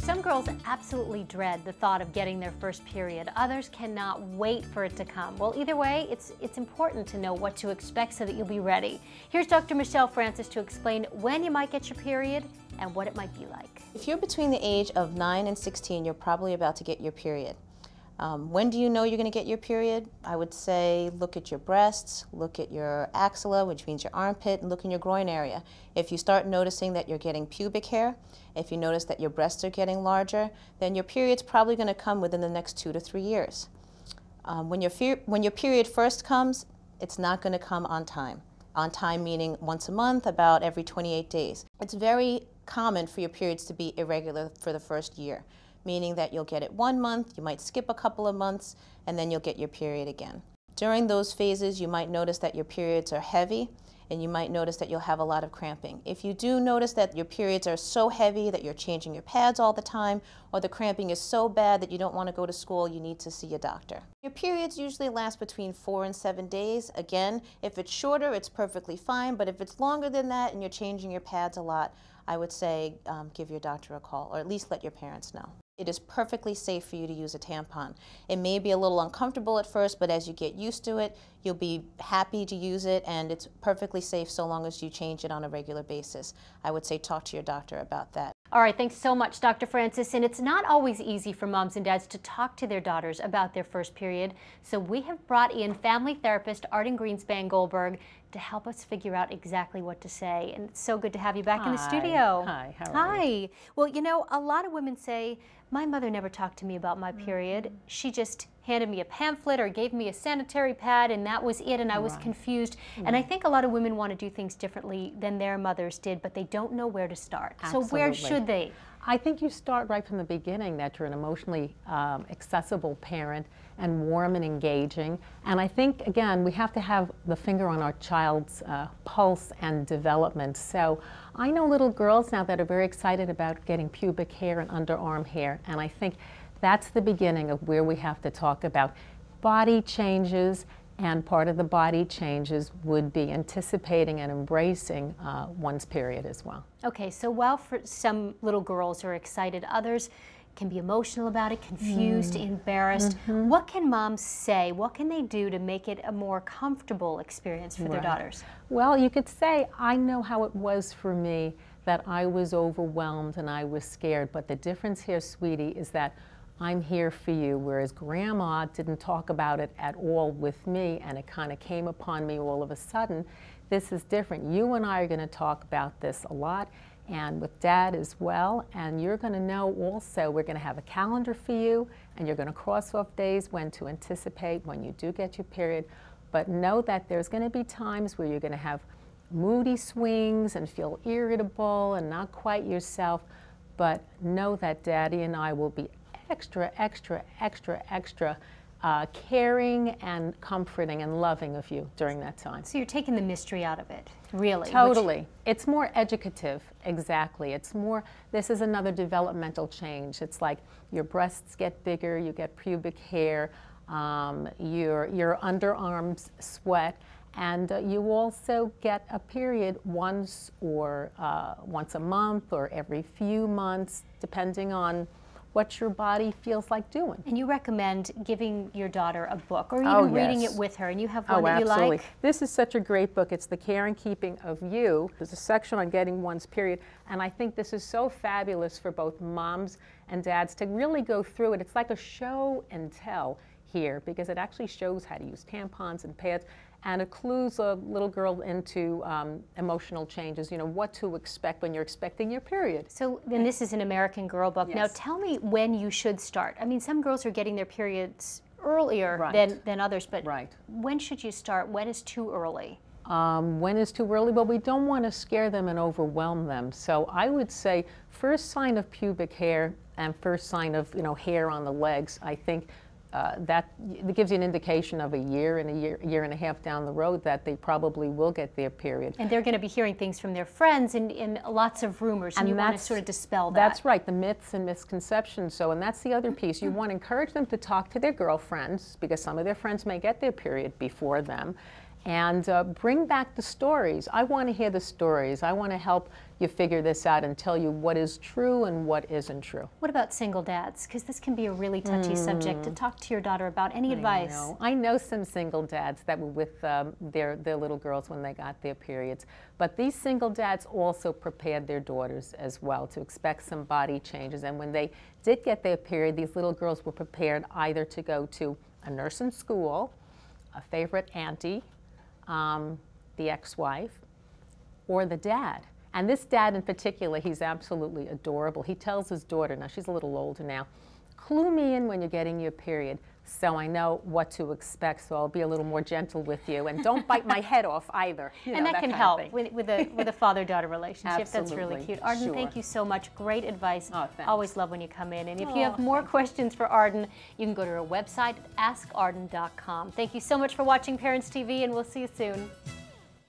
Some girls absolutely dread the thought of getting their first period. Others cannot wait for it to come. Well, either way, it's important to know what to expect so that you'll be ready. Here's Dr. Michelle Francis to explain when you might get your period and what it might be like. If you're between the age of 9 and 16, you're probably about to get your period. When do you know you're going to get your period? I would say look at your breasts, look at your axilla, which means your armpit, and look in your groin area. If you start noticing that you're getting pubic hair, if you notice that your breasts are getting larger, then your period's probably going to come within the next 2 to 3 years. When your period first comes, it's not going to come on time. On time meaning once a month, about every 28 days. It's very common for your periods to be irregular for the first year, meaning that you'll get it 1 month, you might skip a couple of months, and then you'll get your period again. During those phases, you might notice that your periods are heavy, and you might notice that you'll have a lot of cramping. If you do notice that your periods are so heavy that you're changing your pads all the time, or the cramping is so bad that you don't want to go to school, you need to see a doctor. Your periods usually last between 4 and 7 days. Again, if it's shorter, it's perfectly fine, but if it's longer than that and you're changing your pads a lot, I would say give your doctor a call, or at least let your parents know. It is perfectly safe for you to use a tampon. It may be a little uncomfortable at first, but as you get used to it, you'll be happy to use it, and it's perfectly safe so long as you change it on a regular basis. I would say talk to your doctor about that. All right, thanks so much, Dr. Francis. And it's not always easy for moms and dads to talk to their daughters about their first period, so we have brought in family therapist Arden Greenspan-Goldberg to help us figure out exactly what to say. And it's so good to have you back in the studio. Hi, how are you? Hi. Well, you know, a lot of women say, my mother never talked to me about my period. She just handed me a pamphlet or gave me a sanitary pad, and that was it, and I was confused. And I think a lot of women want to do things differently than their mothers did, but they don't know where to start. Absolutely. So where should they? I think you start right from the beginning, that you're an emotionally accessible parent and warm and engaging. And I think, again, we have to have the finger on our child's pulse and development. So I know little girls now that are very excited about getting pubic hair and underarm hair, and I think that's the beginning of where we have to talk about body changes, and part of the body changes would be anticipating and embracing one's period as well. Okay, so while for some little girls are excited, others can be emotional about it, confused, embarrassed. What can moms say? What can they do to make it a more comfortable experience for their daughters? Well, you could say, I know how it was for me, that I was overwhelmed and I was scared, but the difference here, sweetie, is that I'm here for you, whereas Grandma didn't talk about it at all with me, and it kind of came upon me all of a sudden. This is different. You and I are going to talk about this a lot, and with Dad as well, and you're going to know also we're going to have a calendar for you, and you're going to cross off days when to anticipate when you do get your period, but know that there's going to be times where you're going to have moody swings and feel irritable and not quite yourself, but know that Daddy and I will be extra caring and comforting and loving of you during that time. So you're taking the mystery out of it, really. Totally. It's more educative, exactly. It's more, this is another developmental change. It's like your breasts get bigger, you get pubic hair, your underarms sweat, and you also get a period once a month or every few months, depending on what your body feels like doing. And you recommend giving your daughter a book, or even reading it with her, and you have one that you absolutely. like? This is such a great book. It's The Care and Keeping of You. There's a section on getting one's period, and I think this is so fabulous for both moms and dads to really go through it. It's like a show and tell here, because it actually shows how to use tampons and pads, and it clues a little girl into emotional changes, you know, what to expect when you're expecting your period. So, and this is an American Girl book. Yes. Now tell me when you should start. I mean, some girls are getting their periods earlier than others, but when should you start? When is too early? When is too early? Well, we don't want to scare them and overwhelm them. So I would say first sign of pubic hair and first sign of, you know, hair on the legs, I think that gives you an indication of a year and a half down the road that they probably will get their period. And they're going to be hearing things from their friends and lots of rumors, and you want to sort of dispel that. That's right, the myths and misconceptions. So, and that's the other piece. You want to encourage them to talk to their girlfriends, because some of their friends may get their period before them. And bring back the stories. I want to hear the stories. I want to help you figure this out and tell you what is true and what isn't true. What about single dads? Because this can be a really touchy subject to talk to your daughter about. Any advice? I know some single dads that were with their little girls when they got their periods. But these single dads also prepared their daughters as well to expect some body changes. And when they did get their period, these little girls were prepared either to go to a nurse in school, a favorite auntie, the ex-wife, or the dad. And this dad in particular, he's absolutely adorable. He tells his daughter, now she's a little older now, clue me in when you're getting your period so I know what to expect, so I'll be a little more gentle with you. And don't bite my head off either. And that can help with a father-daughter relationship. Absolutely. That's really cute. Arden, thank you so much. Great advice. Oh, thanks. Always love when you come in. And if you have more questions for Arden, you can go to her website, askarden.com. Thank you so much for watching Parents TV, and we'll see you soon.